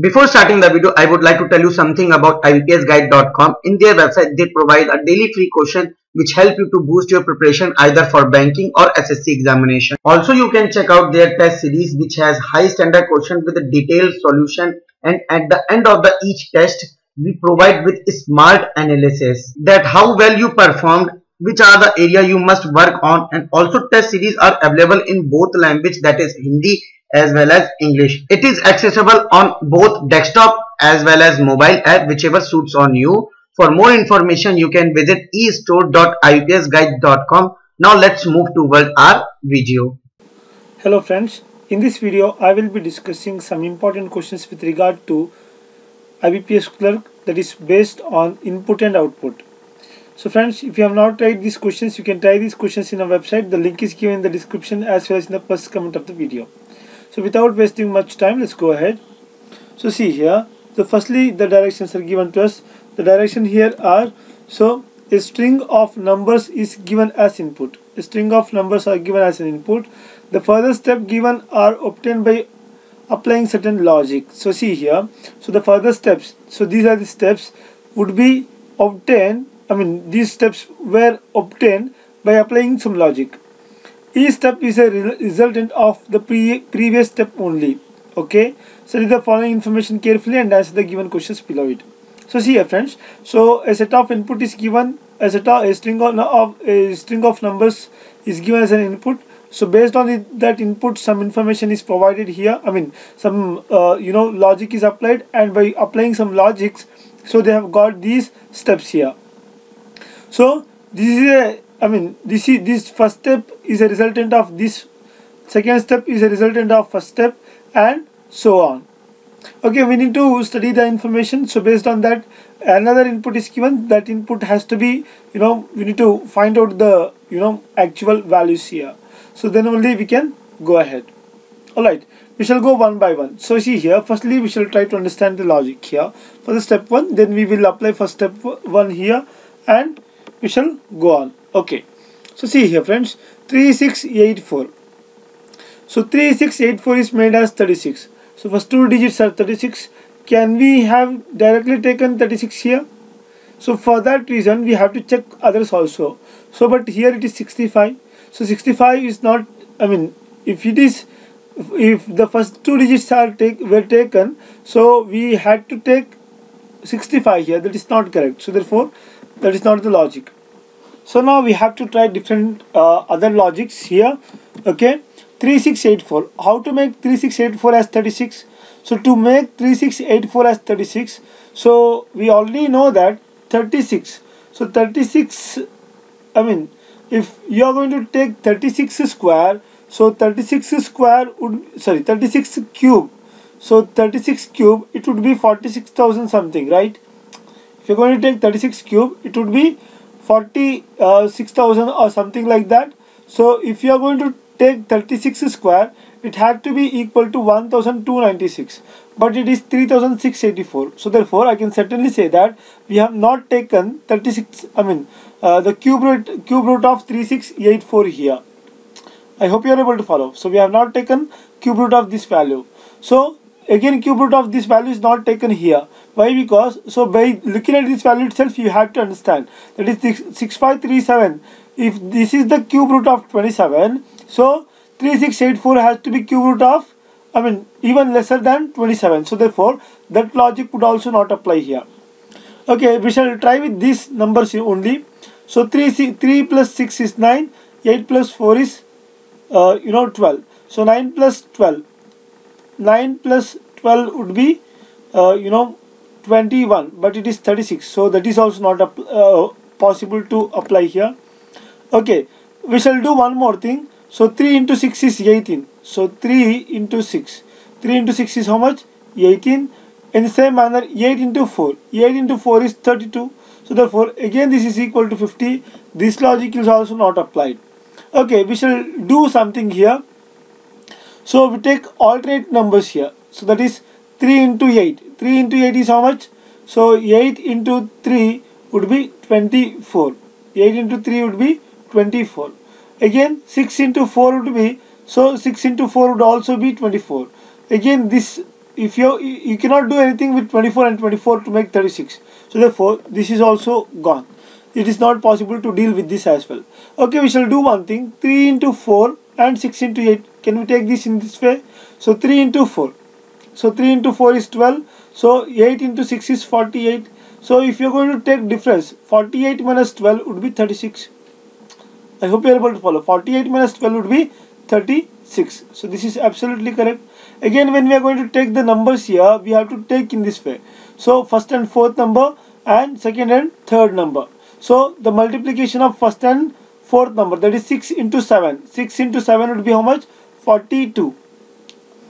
Before starting the video, I would like to tell you something about IBPSguide.com. In their website, they provide a daily free question which help you to boost your preparation either for banking or SSC examination. Also, you can check out their test series which has high standard question with a detailed solution, and at the end of each test, we provide with smart analysis that how well you performed, which are the area you must work on, and also test series are available in both language, that is Hindi as well as English. It is accessible on both desktop as well as mobile app, whichever suits on you. For more information, you can visit estore.ipsguide.com. Now let's move toward our video. Hello friends, in this video I will be discussing some important questions with regard to IBPS Clerk, that is based on input and output. So friends, if you have not tried these questions, you can try these questions in our website. The link is given in the description as well as in the first comment of the video. So without wasting much time, let's go ahead. So see here, so firstly the directions are given to us. The direction here are, so a string of numbers is given as input. A string of numbers are given as an input. The further step given are obtained by applying certain logic. So see here, so the further steps, so these are the steps would be obtained, these steps were obtained by applying some logic. Each step is a resultant of the previous step only. Okay, so read the following information carefully and answer the given questions below it. So see here friends, so a set of input is given, a string of numbers is given as an input. So based on that input, some information is provided here. Some logic is applied, and by applying some logics, so they have got these steps here. So this is a this first step is a resultant of this, second step is a resultant of first step, and so on. Okay, we need to study the information. So based on that, another input is given. That input has to be, we need to find out the actual values here. So then only we can go ahead. Alright, we shall go one by one. So see here, firstly we shall try to understand the logic here for the step 1, then we will apply for step 1 here, and we shall go on. Okay, so see here friends, 3684. So 3684 is made as 36. So first two digits are 36. Can we have directly taken 36 here? So for that reason we have to check others also. So but here it is 65. So 65 is not, if the first two digits were taken, so we had to take 65 here. That is not correct. So therefore that is not the logic. So now we have to try different other logics here. Okay, 3684. How to make 3684 as 36? So to make 3684 as 36, so we already know that 36. So 36, if you are going to take 36 square, so 36 square would, 36 cube. So 36 cube, it would be 46,000 something, right? If you're going to take 36 cube, it would be 46,000 or something like that. So if you are going to take 36 square, it had to be equal to 1296, but it is 3684. So therefore I can certainly say that we have not taken 36, the cube root of 3684 here. I hope you are able to follow. So we have not taken cube root of this value. So again cube root of this value is not taken here. Why? Because so by looking at this value itself, you have to understand that is 6537. If this is the cube root of 27, so 3684 has to be cube root of, even lesser than 27. So therefore that logic would also not apply here. Okay, we shall try with these numbers only. So 3 plus 6 is 9, 8 plus 4 is 12. So 9 plus 12 would be 21, but it is 36. So that is also not possible to apply here. Okay, we shall do one more thing. So 3 into 6 is 18. So 3 into 6. 3 into 6 is how much? 18. In the same manner, 8 into 4. 8 into 4 is 32. So therefore, again this is equal to 50. This logic is also not applied. Okay, we shall do something here. So we take alternate numbers here. So that is 3 into 8. 3 into 8 is how much? So 8 into 3 would be 24. 8 into 3 would be 24. Again 6 into 4 would be, so 6 into 4 would also be 24. Again this if you cannot do anything with 24 and 24 to make 36. So therefore this is also gone. It is not possible to deal with this as well. Okay, we shall do one thing. 3 into 4 and 6 into 8. Can we take this in this way? So 3 into 4. So 3 into 4 is 12. So 8 into 6 is 48. So if you're going to take difference, 48 minus 12 would be 36. I hope you are able to follow. 48 minus 12 would be 36. So this is absolutely correct. Again, when we are going to take the numbers here, we have to take in this way. So first and fourth number and second and third number. So the multiplication of first and fourth number, that is 6 into 7. 6 into 7 would be how much? 42.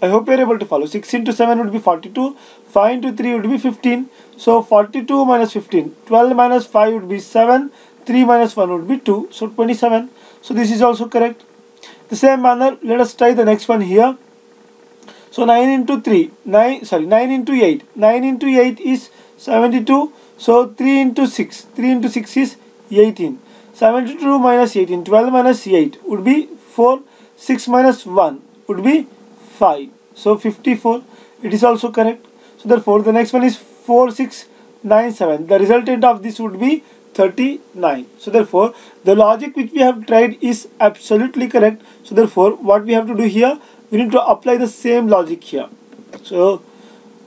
I hope you are able to follow. 6 into 7 would be 42. 5 into 3 would be 15. So 42 minus 15. 12 minus 5 would be 7. 3 minus 1 would be 2. So 27. So this is also correct. The same manner, let us try the next one here. So 9 into 3. 9 into 8. 9 into 8 is 72. So 3 into 6. 3 into 6 is 18. 72 minus 18. 12 minus 8 would be 4. 6 minus 1 would be 5. So 54. It is also correct. So therefore the next one is 4697. The resultant of this would be 39. So therefore the logic which we have tried is absolutely correct. So therefore what we have to do here, we need to apply the same logic here. So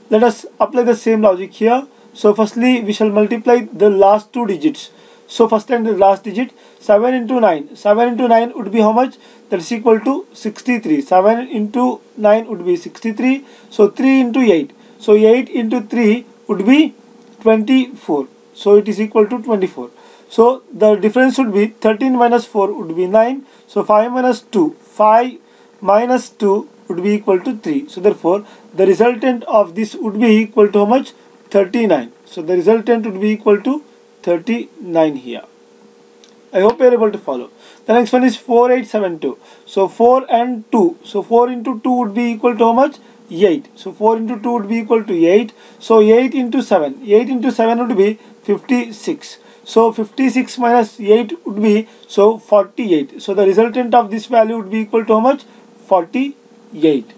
let us apply the same logic here. So firstly we shall multiply the last two digits. So first and the last digit, 7 into 9. 7 into 9 would be how much? That is equal to 63. 7 into 9 would be 63. So 3 into 8. So 8 into 3 would be 24. So it is equal to 24. So the difference would be 13 minus 4 would be 9. So 5 minus 2. 5 minus 2 would be equal to 3. So therefore the resultant of this would be equal to how much? 39. So the resultant would be equal to 39 here. I hope you are able to follow. The next one is 4872. So 4 and 2. So 4 into 2 would be equal to how much? 8. So 4 into 2 would be equal to 8. So 8 into 7. 8 into 7 would be 56. So 56 minus 8 would be 48. So the resultant of this value would be equal to how much? 48.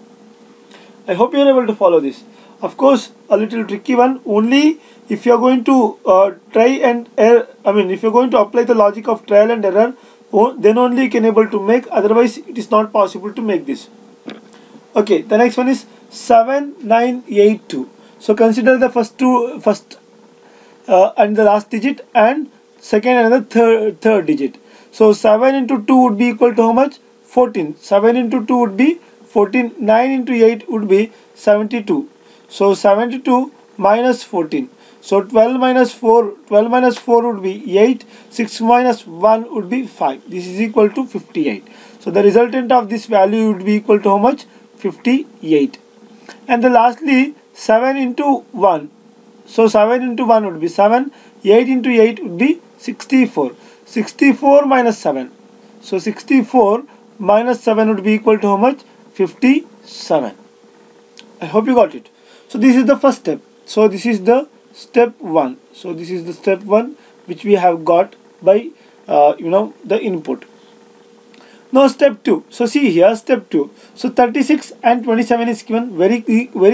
I hope you are able to follow this. Of course, a little tricky one. Only if you are going to try and error, if you are going to apply the logic of trial and error, then only you can able to make. Otherwise, it is not possible to make this. Okay, the next one is 7982. So consider the first and the last digit and second and the third digit. So 7 into 2 would be equal to how much? 14. 7 into 2 would be 14. 9 into 8 would be 72. So 72 minus 14. So 12 minus 4. 12 minus 4 would be 8. 6 minus 1 would be 5. This is equal to 58. So the resultant of this value would be equal to how much? 58. And the lastly 7 into 1. So 7 into 1 would be 7. 8 into 8 would be 64. 64 minus 7. So 64 minus 7 would be equal to how much? 57. I hope you got it. So this is the first step. So this is the step 1. So this is the step 1 which we have got by the input. Now step 2. So see here step 2. So 36 and 27 is given, very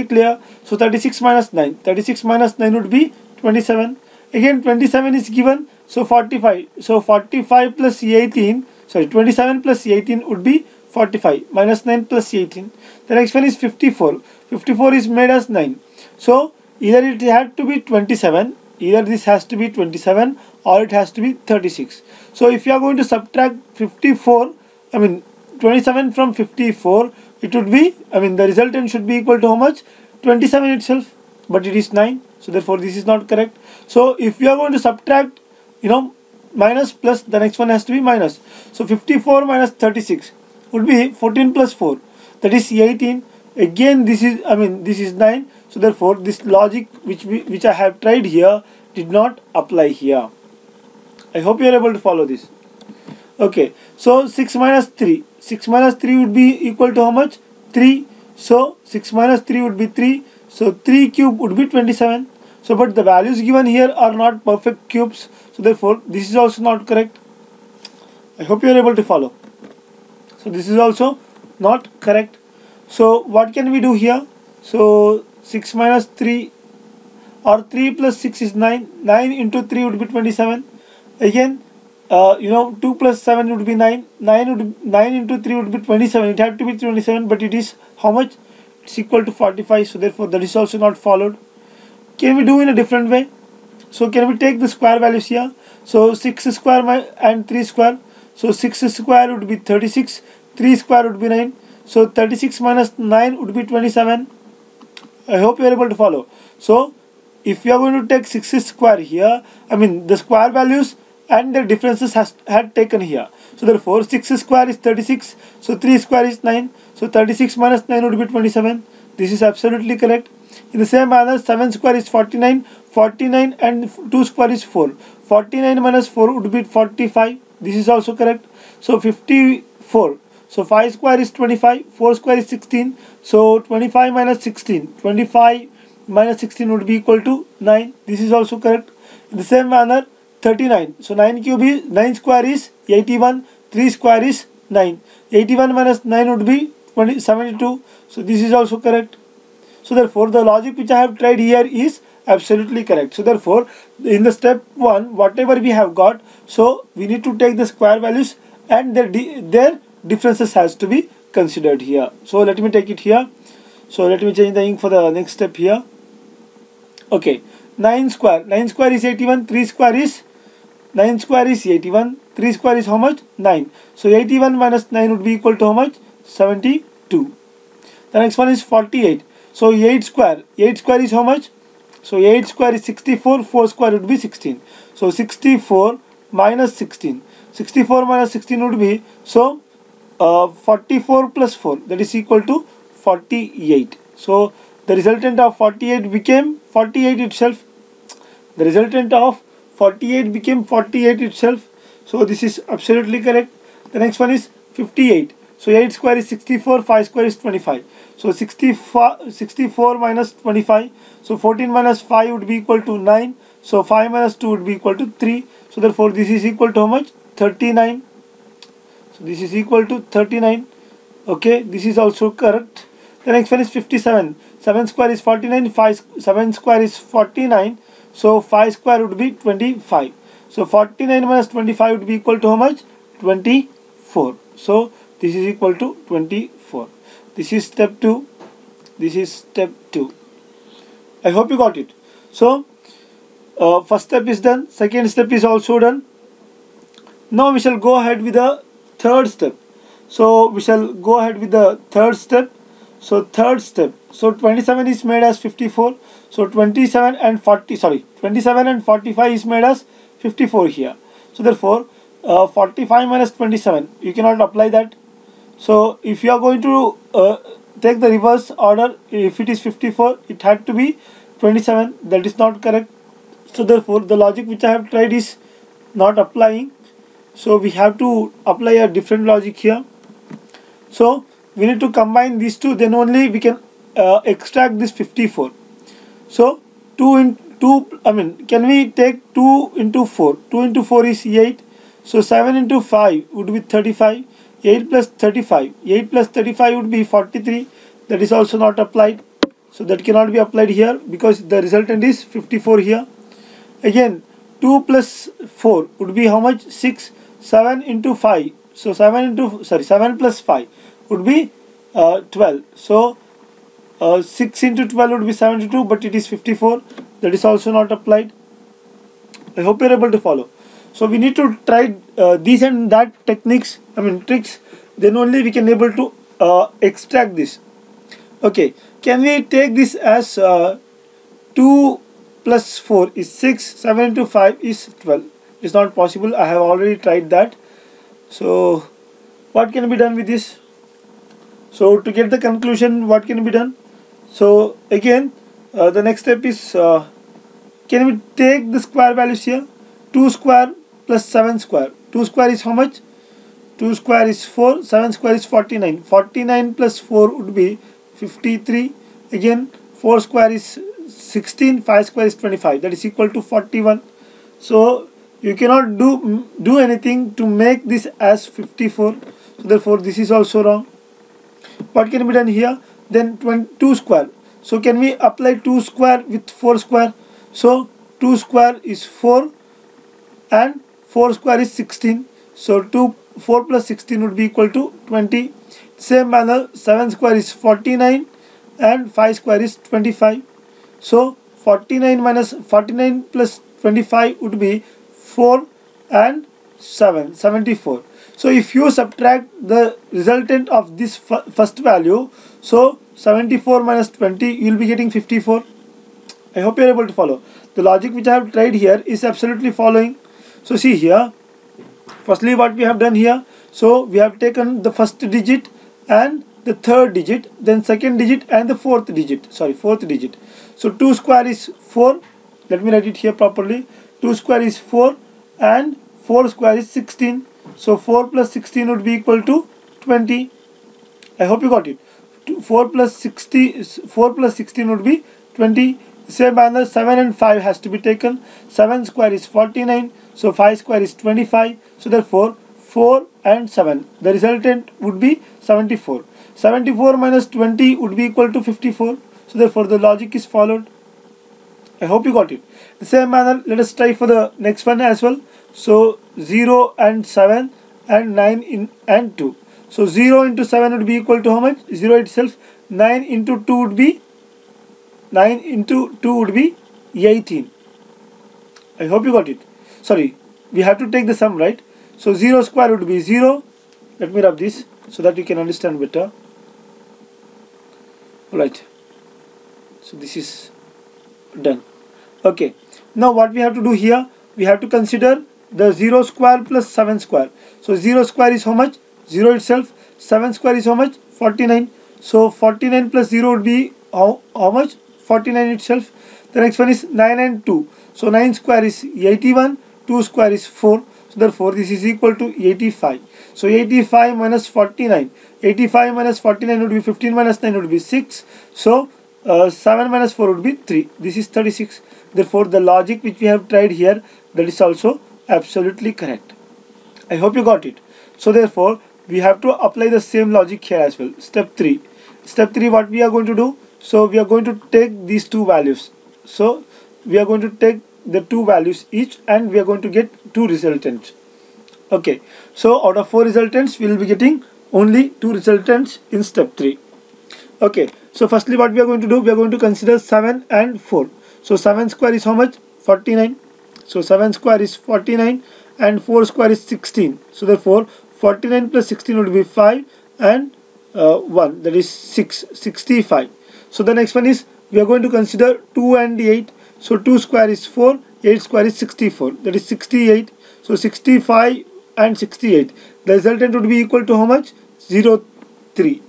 clear. So 36 minus 9. 36 minus 9 would be 27. Again 27 is given. So 45. So 45 plus 18. Sorry, 27 plus 18 would be 45. Minus 9 plus 18. The next one is 54. 54 is made as 9. So either it had to be 27. Either this has to be 27 or it has to be 36. So if you are going to subtract 27 from 54, it would be, the resultant should be equal to how much? 27 itself, but it is 9. So therefore this is not correct. So if you are going to subtract, minus plus, the next one has to be minus. So 54 minus 36 would be 14 plus 4, that is 18. Again this is, this is 9. So therefore this logic which I have tried here did not apply here. I hope you are able to follow this. Okay, so 6 minus 3. 6 minus 3 would be equal to how much? 3. So 6 minus 3 would be 3. So 3 cube would be 27. So but the values given here are not perfect cubes. So therefore this is also not correct. I hope you are able to follow. So this is also not correct. So what can we do here? So 6 minus 3, or 3 plus 6 is 9. 9 into 3 would be 27. Again, 2 plus 7 would be 9. 9 into 3 would be 27. It had to be 27, but it is how much? It's equal to 45. So therefore that is also not followed. Can we do in a different way? So can we take the square values here? So 6 square and 3 square. So 6 square would be 36. 3 square would be 9. So 36 minus 9 would be 27. I hope you are able to follow. So if you are going to take 6 square here, the square values and the differences had taken here. So therefore 6 square is 36. So 3 square is 9. So 36 minus 9 would be 27. This is absolutely correct. In the same manner, 7 square is 49. 49 and 2 square is 4. 49 minus 4 would be 45. This is also correct. So 54. So 5 square is 25. 4 square is 16. So 25 minus 16. 25 minus 16 would be equal to 9. This is also correct. In the same manner, 39. So 9 square is 81. 3 square is 9. 81 minus 9 would be 72. So this is also correct. So therefore the logic which I have tried here is absolutely correct. So therefore in the step 1, whatever we have got, so we need to take the square values and their differences has to be considered here. So let me take it here. So let me change the ink for the next step here. Okay, 9 square is 81. 3 square is 9 square is 81. 3 square is how much? 9. So 81 minus 9 would be equal to how much? 72. The next one is 48. So 8 square is how much? So 8 square is 64. 4 square would be 16. So 64 minus 16. 64 minus 16 would be, so 44 plus 4, that is equal to 48. So the resultant of 48 became 48 itself. The resultant of 48 became 48 itself. So this is absolutely correct. The next one is 58. So 8 square is 64, 5 square is 25. So 64 minus 25. So 14 minus 5 would be equal to 9. So 5 minus 2 would be equal to 3. So therefore this is equal to how much? 39. So this is equal to 39. Okay, this is also correct. The next one is 57. 7 square is 49. 7 square is 49. So 5 square would be 25. So 49 minus 25 would be equal to how much? 24. So this is equal to 24. This is step 2. This is step 2. I hope you got it. So first step is done. Second step is also done. Now we shall go ahead with the third step. So we shall go ahead with the third step. So third step. So 27 is made as 54. So 27 and 45 is made as 54 here. So therefore 45 minus 27, you cannot apply that. So if you are going to take the reverse order, if it is 54, it had to be 27. That is not correct. So therefore the logic which I have tried is not applying. So we have to apply a different logic here. So we need to combine these two, then only we can extract this 54. So 2 into 2, can we take 2 into 4? 2 into 4 is 8. So 7 into 5 would be 35. 8 plus 35. 8 plus 35 would be 43. That is also not applied. So that cannot be applied here because the resultant is 54 here. Again 2 plus 4 would be how much? 6. 7 into 5. So 7 plus 5 would be 12. So 6 into 12 would be 72, but it is 54. That is also not applied. I hope you are able to follow. So we need to try these and that tricks. Then only we can able to extract this. Okay, can we take this as 2 plus 4 is 6, 7 into 5 is 12. It's not possible. I have already tried that. So what can be done with this? So to get the conclusion, what can be done? So again the next step is can we take the square values here? 2 square plus 7 square. 2 square is how much? 2 square is 4. 7 square is 49. 49 plus 4 would be 53. Again 4 square is 16. 5 square is 25. That is equal to 41. So you cannot do anything to make this as 54. So therefore this is also wrong. What can be done here? Then 2 square. So can we apply 2 square with 4 square? So 2 square is 4 and 4 square is 16. So 4 plus 16 would be equal to 20. Same manner, 7 square is 49 and 5 square is 25. So 49 plus 25 would be 4 and 7, 74. So if you subtract the resultant of this first value, so 74 minus 20, you will be getting 54. I hope you are able to follow. The logic which I have tried here is absolutely following. So see here, firstly what we have done here, so we have taken the first digit and the third digit, then second digit and the fourth digit. So 2 square is 4. Let me write it here properly. 2 square is 4 and 4 square is 16. So 4 plus 16 would be equal to 20. I hope you got it. 4 plus 16 would be 20. Same manner, 7 and 5 has to be taken. 7 square is 49. So 5 square is 25. So therefore 4 and 7. The resultant would be 74. 74 minus 20 would be equal to 54. So therefore the logic is followed. I hope you got it. The same manner, let us try for the next one as well. So 0 and 7 and 9 and 2. So 0 into 7 would be equal to how much? 0 itself. 9 into 2 would be 18. I hope you got it. Sorry, we have to take the sum, right? So 0 square would be 0. Let me rub this so that you can understand better. Alright. So this is done. Okay. Now what we have to do here? We have to consider the 0 square plus 7 square. So 0 square is how much? 0 itself. 7 square is how much? 49. So 49 plus 0 would be how much? 49 itself. The next one is 9 and 2. So 9 square is 81. 2 square is 4. So therefore this is equal to 85. So 85 minus 49. 85 minus 49 would be 15 minus 9 would be 6. So 7 minus 4 would be 3. This is 36. Therefore the logic which we have tried here, that is also absolutely correct. I hope you got it. So therefore we have to apply the same logic here as well. Step 3. Step 3, what we are going to do? So we are going to take these two values. So we are going to take the two values each and we are going to get two resultants. Okay. So out of 4 resultants, we will be getting only 2 resultants in step 3. Okay. So firstly what we are going to do? We are going to consider 7 and 4. So 7 square is how much? 49. So 7 square is 49 and 4 square is 16. So therefore 49 plus 16 would be 5 and 1, that is 65. So the next one is we are going to consider 2 and 8. So 2 square is 4, 8 square is 64, that is 68. So 65 and 68. The resultant would be equal to how much? 0, 3.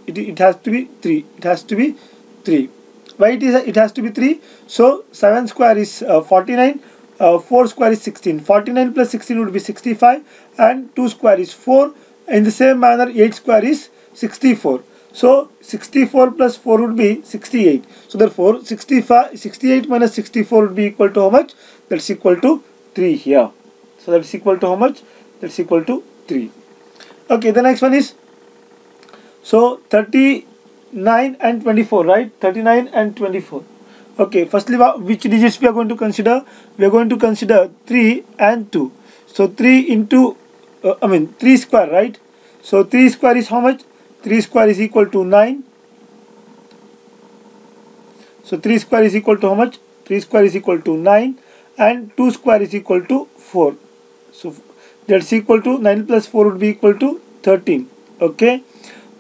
It has to be 3. It has to be 3. Why it has to be 3? So 7 square is 49, 4 square is 16. 49 plus 16 would be 65 and 2 square is 4. In the same manner 8 square is 64. So 64 plus 4 would be 68. So therefore 68 minus 64 would be equal to how much? That's equal to 3 here. So that's equal to how much? That's equal to 3. Okay, the next one is, so 39 and 24, right? 39 and 24. Okay, firstly which digits we are going to consider? We are going to consider 3 and 2. So 3 into 3 square, right? So 3 square is how much? 3 square is equal to 9. So 3 square is equal to how much? 3 square is equal to 9 and 2 square is equal to 4. So that's equal to 9 plus 4 would be equal to 13. Okay.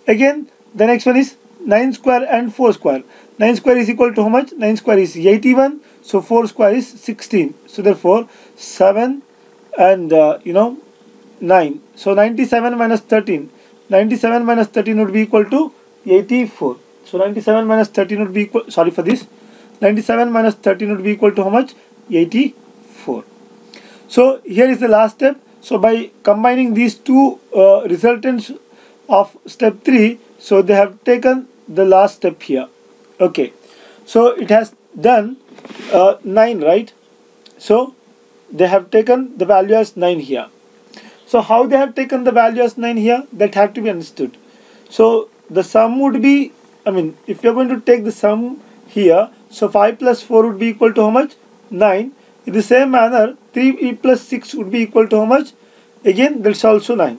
Again the next one is 9 square and 4 square. 9 square is equal to how much? 9 square is 81. So 4 square is 16. So therefore 7 and 9. So 97 minus 13. 97 minus 13 would be equal to 84. So 97 minus 13 would be equal, sorry for this, 97 minus 13 would be equal to how much? 84. So here is the last step. So by combining these two resultants of step 3, so they have taken the last step here. Okay, so it has done 9, right? So they have taken the value as 9 here. So how they have taken the value as 9 here, that have to be understood. So the sum would be, if you are going to take the sum here. So 5 plus 4 would be equal to how much? 9. In the same manner, 3 plus 6 would be equal to how much? Again, that's also 9.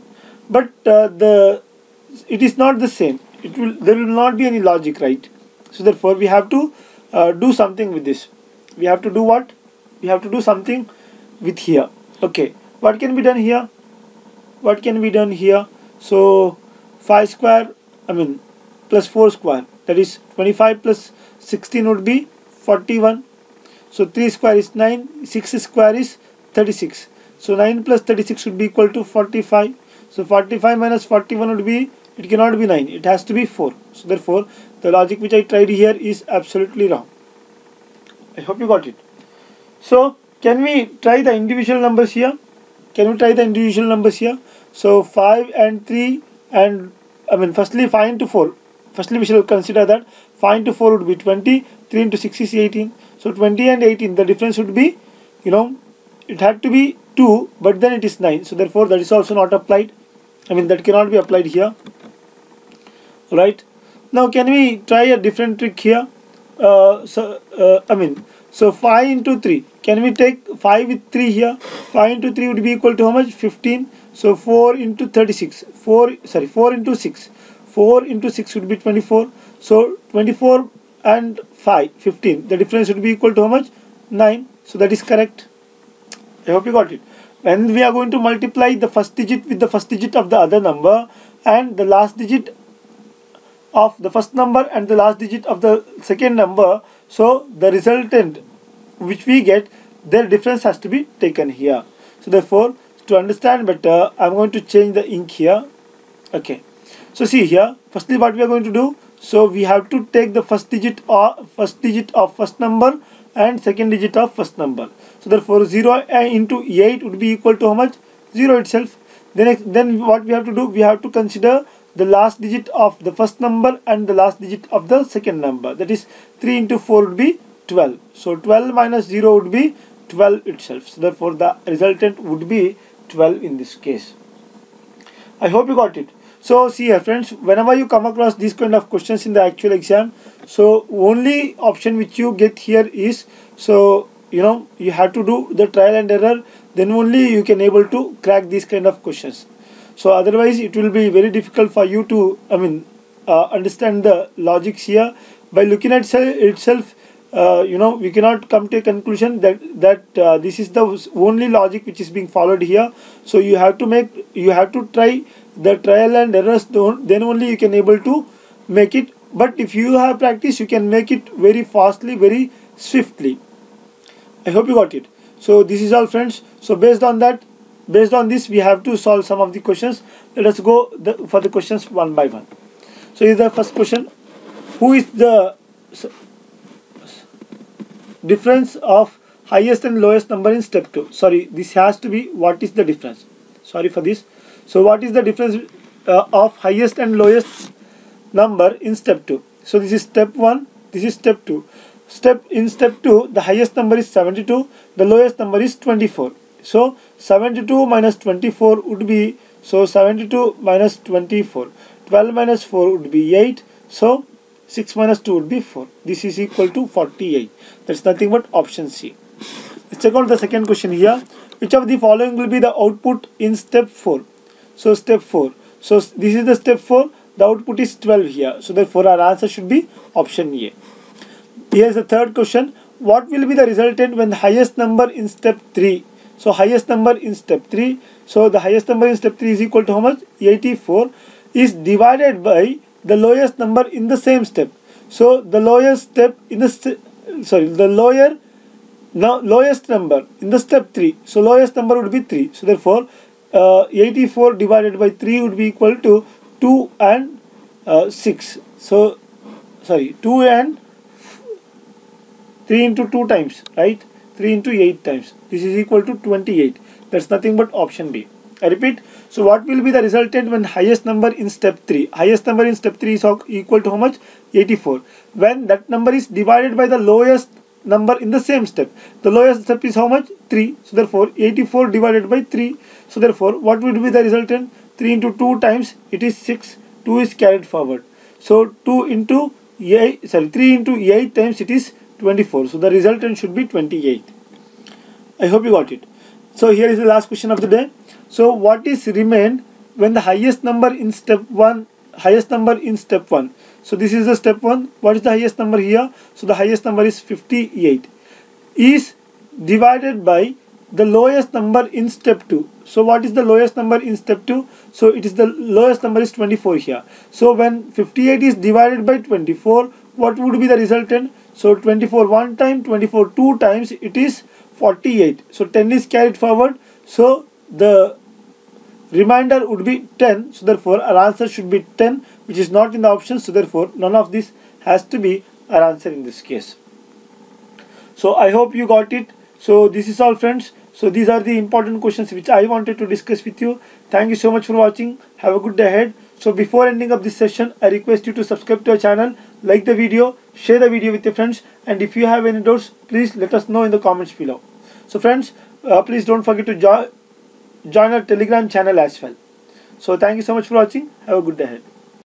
But it is not the same. There will not be any logic, right? So therefore, we have to do something with this. We have to do what? We have to do something with here. Okay, what can be done here? What can be done here? So 5 square, plus 4 square, that is 25 plus 16 would be 41. So 3 square is 9, 6 square is 36. So 9 plus 36 would be equal to 45. So 45 minus 41 would be, it cannot be 9, it has to be 4. So therefore, the logic which I tried here is absolutely wrong. I hope you got it. So can we try the individual numbers here? Can we try the individual numbers here? So 5 and 3 and firstly 5 into 4. Firstly we shall consider that 5 into 4 would be 20, 3 into 6 is 18. So 20 and 18, the difference would be, it had to be 2, but then it is 9. So therefore that is also not applied. That cannot be applied here. Right? Now can we try a different trick here? So 5 into 3. Can we take 5 with 3 here? 5 into 3 would be equal to how much? 15. So 4 into 36. 4 into 6. 4 into 6 would be 24. So 24 and 5, 15. The difference would be equal to how much? 9. So that is correct. I hope you got it. When we are going to multiply the first digit with the first digit of the other number and the last digit of the first number and the last digit of the second number, so the resultant which we get, their difference has to be taken here. So therefore, to understand better, I'm going to change the ink here. Okay, so see here, firstly what we are going to do, so we have to take the first digit of first number and second digit of first number. So therefore 0 into 8 would be equal to how much? 0 itself. Then what we have to do, we have to consider the last digit of the first number and the last digit of the second number, that is 3 into 4 would be 12. So 12 minus 0 would be 12 itself. So therefore the resultant would be 12 in this case. I hope you got it. So see here friends, whenever you come across these kind of questions in the actual exam, so only option which you get here is, so you have to do the trial and error, then only you can able to crack these kind of questions. So otherwise it will be very difficult for you to understand the logics here. By looking at itself, we cannot come to a conclusion that this is the only logic which is being followed here. So you have to try the trial and errors, then only you can able to make it. But if you have practice, you can make it very fastly, very swiftly. I hope you got it. So this is all friends. So based on this we have to solve some of the questions. Let us go for the questions one by one. So here's the first question. Who is the difference of highest and lowest number in step 2? Sorry, this has to be what is the difference. Sorry for this. So what is the difference of highest and lowest number in step 2? So this is step 1, this is step 2. In step 2, the highest number is 72, the lowest number is 24. So 72 minus 24 would be, so 72 minus 24, 12 minus 4 would be 8, so 6 minus 2 would be 4. This is equal to 48. That's nothing but option C. Let's check out the second question here. Which of the following will be the output in step 4? So step 4. So this is the step 4. The output is 12 here. So therefore our answer should be option A. Here is the third question. What will be the resultant when the highest number in step 3? So highest number in step 3. So the highest number in step 3 is equal to how much? 84 is divided by the lowest number in the same step. So the lowest step in the lowest number in the step 3. So lowest number would be 3. So therefore 84 divided by 3 would be equal to 2 and 6. So sorry, 2 and 3 into 2 times, right? 3 into 8 times. This is equal to 28. That's nothing but option B. I repeat. So what will be the resultant when highest number in step 3? Highest number in step 3 is equal to how much? 84. When that number is divided by the lowest number in the same step. The lowest step is how much? 3. So therefore 84 divided by 3. So therefore what will be the resultant? 3 into 2 times it is 6. 2 is carried forward. So 2 into 3 into 8 times it is 24. So the resultant should be 28. I hope you got it. So here is the last question of the day. So what is remained when the highest number in step 1, so this is the step 1. What is the highest number here? So the highest number is 58 is divided by the lowest number in step 2. So what is the lowest number in step 2? So it is the lowest number is 24 here. So when 58 is divided by 24, what would be the resultant? So 24 one time, 24 two times, it is 48. So 10 is carried forward. So the remainder would be 10. So therefore our answer should be 10, which is not in the options. So therefore none of this has to be our answer in this case. So I hope you got it. So this is all, friends. So these are the important questions which I wanted to discuss with you. Thank you so much for watching. Have a good day ahead. So before ending up this session, I request you to subscribe to our channel, like the video, share the video with your friends, and if you have any doubts, please let us know in the comments below. So friends, please don't forget to join our Telegram channel as well. So thank you so much for watching. Have a good day ahead.